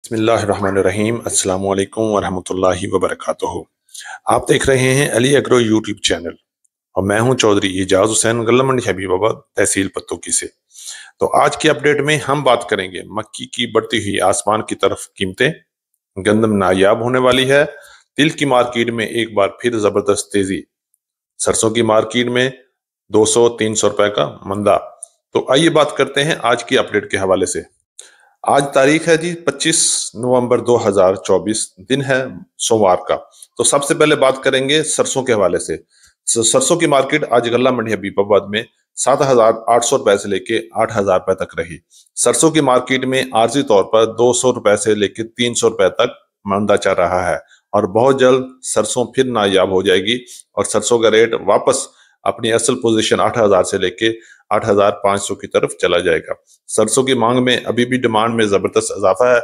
बिस्मिल्लाहिर्रहमानिर्रहीम। अस्सलामु अलैकुम वरहमतुल्लाहि वबरकातुहू। आप देख रहे हैं अली एग्रो यूट्यूब चैनल और मैं हूं चौधरी एजाज हुसैन, गल्ला मंडी हबीबाबाद, तहसील पत्तोकी से। तो आज की अपडेट में हम बात करेंगे मक्की की बढ़ती हुई आसमान की तरफ कीमतें, गंदम नायाब होने वाली है, तिल की मार्केट में एक बार फिर जबरदस्त तेजी, सरसों की मार्केट में 200-300 रुपए का मंदा। तो आइए बात करते हैं आज की अपडेट के हवाले से। आज तारीख है जी 25 नवंबर 2024, दिन है सोमवार का। तो सबसे पहले बात करेंगे सरसों के हवाले से। सरसों की मार्केट आज गल्ला मंडी हबीबाबाद में 7,800 रुपए से लेके 8,000 रुपए तक रही। सरसों की मार्केट में आर्जी तौर पर 200 रुपए से लेके 300 रुपए तक मंदा चल रहा है और बहुत जल्द सरसों फिर नायाब हो जाएगी और सरसों का रेट वापस अपनी असल पोजीशन 8,000 से लेके 8,500 की तरफ चला जाएगा। सरसों की मांग में अभी भी डिमांड में जबरदस्त इजाफा है।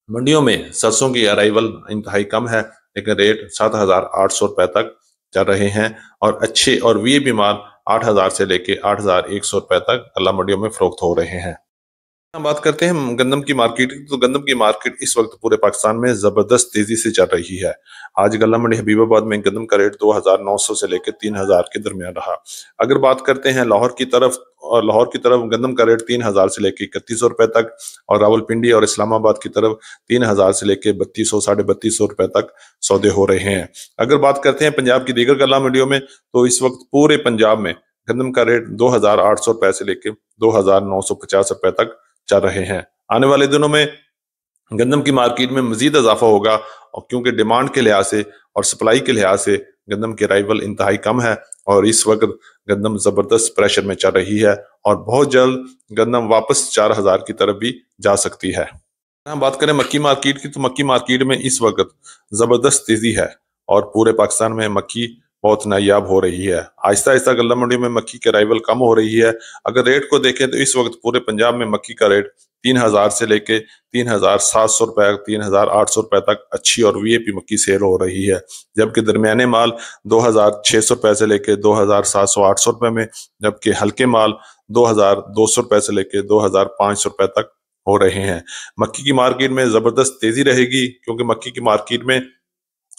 मंडियों में सरसों की अराइवल इंतहाई कम है, लेकिन रेट 7,800 रुपए तक चल रहे हैं और अच्छे और वीआईपी माल 8,000 से लेके 8,100 रुपए तक गल्ला मंडियों में फरोख्त हो रहे हैं। हम बात करते हैं गंदम की मार्केट की। तो गंदम की मार्केट इस वक्त पूरे पाकिस्तान में जबरदस्त तेजी से चल रही है। आज गल्ला मंडी हबीबाबाद में गंदम का रेट 2,900 से लेकर 3,000 के दरमियान रहा। अगर बात करते हैं लाहौर की तरफ, और लाहौर की तरफ गंदम का रेट 3,000 से लेकर 3,100 रुपए तक और रावलपिंडी और इस्लामाबाद की तरफ 3,000 से लेकर 3,200 3,250 रुपए तक सौदे हो रहे हैं। अगर बात करते हैं पंजाब की दीगर गल्ला मंडियों में, तो इस वक्त पूरे पंजाब में गंदम का रेट 2,800 रुपए से लेकर 2,950 रुपए तक चल रहे हैं। आने वाले दिनों में गंदम की मार्केट में मजीद इजाफा होगा और क्योंकि डिमांड के लिहाज से और सप्लाई के लिहाज से गंदम की अराइवल इंतहाई कम है और इस वक्त गंदम जबरदस्त प्रेशर में चल रही है और बहुत जल्द गंदम वापस 4,000 की तरफ भी जा सकती है। हम बात करें मक्की मार्केट की, तो मक्की मार्केट में इस वक्त जबरदस्त तेजी है और पूरे पाकिस्तान में मक्की बहुत नायाब हो रही है। आहिस्ता आहिस्ता गल्ला मंडी में मक्की की अराइवल कम हो रही है। अगर रेट को देखें तो इस वक्त पूरे पंजाब में मक्की का रेट 3,000 से लेके 3,700 रुपए, 3,800 रुपए तक अच्छी और वीआईपी मक्की सेल हो रही है, जबकि दरमियाने माल 2,600 रुपए से लेके 2,700-800 रुपए में, जबकि हल्के माल 2,200 रुपए से लेके 2,500 रुपए तक हो रहे हैं। मक्की की मार्केट में जबरदस्त तेजी रहेगी क्योंकि मक्की की मार्केट में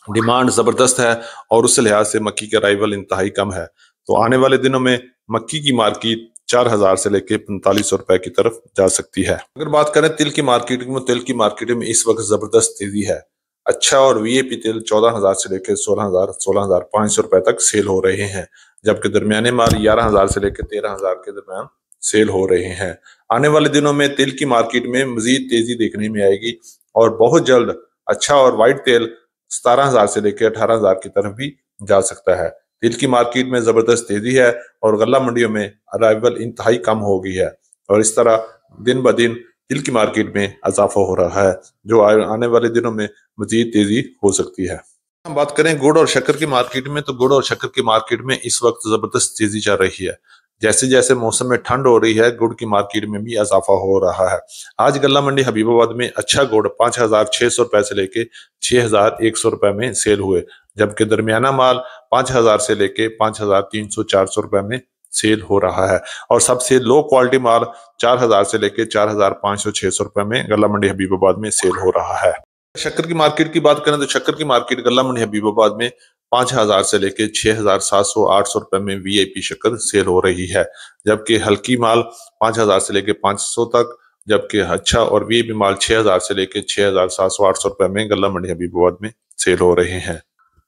डिमांड जबरदस्त है और उस लिहाज से मक्की की अराइवल इंतहाई कम है। तो आने वाले दिनों में मक्की की मार्केट 4,000 से लेकर 4,500 रुपए की तरफ जा सकती है। अगर बात करें तिल की मार्केट में, तिल की मार्केट में इस वक्त जबरदस्त तेजी है। अच्छा और वीआईपी तिल 14,000 से लेकर 16,000 16,500 रुपए तक सेल हो रहे हैं, जबकि दरमियाने माल 11,000 से लेकर 13,000 के दरमियान सेल हो रहे हैं। आने वाले दिनों में तिल की मार्केट में मजीद तेजी देखने में आएगी और बहुत जल्द अच्छा और वाइट तेल 17,000 से लेकर 18,000 की तरफ भी जा सकता है। तिल की मार्केट में जबरदस्त तेजी है और गल्ला मंडियों में अराइवल इंतहाई कम हो गई है और इस तरह दिन ब दिन तिल की मार्केट में इजाफा हो रहा है, जो आने वाले दिनों में मजीद तेजी हो सकती है। हम बात करें गुड़ और शक्कर की मार्केट में, तो गुड़ और शक्कर की मार्केट में इस वक्त जबरदस्त तेजी चल रही है। जैसे जैसे मौसम में ठंड हो रही है, गुड़ की मार्केट में भी इजाफा हो रहा है। आज गल्ला मंडी हबीबाबाद में अच्छा गुड़ 5,600 रुपए से लेके 6,100 रुपए में सेल हुए, जबकि दरमियाना माल 5,000 से लेके 5,300-400 रुपए में सेल हो रहा है और सबसे लो क्वालिटी माल 4,000 से लेके 4,500-600 रुपए में गल्ला मंडी हबीबाबाद में सेल हो रहा है। शक्कर की मार्केट की बात करें तो शक्कर की मार्केट गल्ला मंडी हबीबाबाद में 5,000 से लेके 6,700-800 रुपए में वीआईपी शक्कर सेल हो रही है, जबकि हल्की माल 5,000 से लेके 500 तक, जबकि अच्छा और वीआईपी माल 6,000 से लेके 6,700-800 रुपए में गल्ला मंडी हबीबाबाद में सेल हो रहे हैं।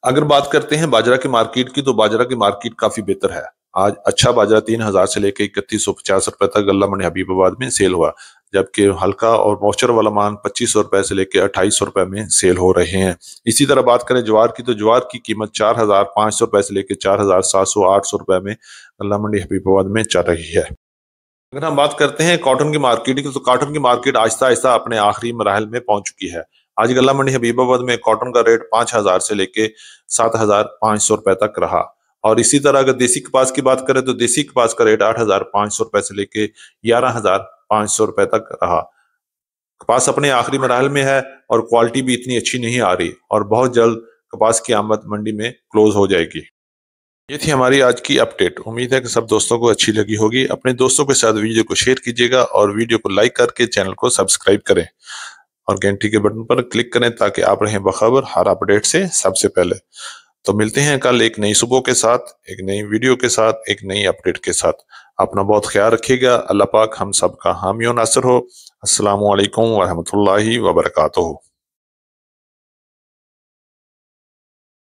अगर बात करते हैं बाजरा की मार्केट की, तो बाजरा की मार्केट काफी बेहतर है। आज अच्छा बाजरा 3,000 से लेकर 3,150 रुपए तक गल्ला मंडी हबीबाबाद में सेल हुआ, जबकि हल्का और मॉइस्चर वाला मान 2,500 रुपए से लेकर 2,800 रुपए में सेल हो रहे हैं। इसी तरह बात करें ज्वार की, तो ज्वार की कीमत 4,500 रुपए से लेकर 4,700-800 रुपए में गल्ला मंडी हबीबाबाद में चल रही है। अगर हम बात करते हैं कॉटन की मार्केट की, तो कॉटन की मार्केट आहिस्ता आहिस्ता अपने आखिरी मराहल में पहुंच चुकी है। आज गल्ला मंडी हबीबाबाद में कॉटन का रेट 5,000 से लेके 7,500 रुपए तक रहा और इसी तरह अगर देसी कपास की बात करें तो देसी कपास का रेट 8,500 रुपए से लेके 11,500 रुपए तक रहा। कपास अपने आखिरी मराहल में है और क्वालिटी भी इतनी अच्छी नहीं आ रही और बहुत जल्द कपास की आमद मंडी में क्लोज हो जाएगी। ये थी हमारी आज की अपडेट। उम्मीद है कि सब दोस्तों को अच्छी लगी होगी। अपने दोस्तों के साथ वीडियो को शेयर कीजिएगा और वीडियो को लाइक करके चैनल को सब्सक्राइब करें اور گھنٹی کے بٹن پر کلک کریں تاکہ آپ رہیں باخبر ہر اپڈیٹ سے سب سے پہلے۔ تو ملتے ہیں کل ایک نئی صبح کے ساتھ، ایک نئی ویڈیو کے ساتھ، ایک نئی اپڈیٹ کے ساتھ۔ اپنا بہت خیال رکھیے گا۔ اللہ پاک ہم سب کا حامی و ناصر ہو۔ السلام علیکم ورحمۃ اللہ وبرکاتہ۔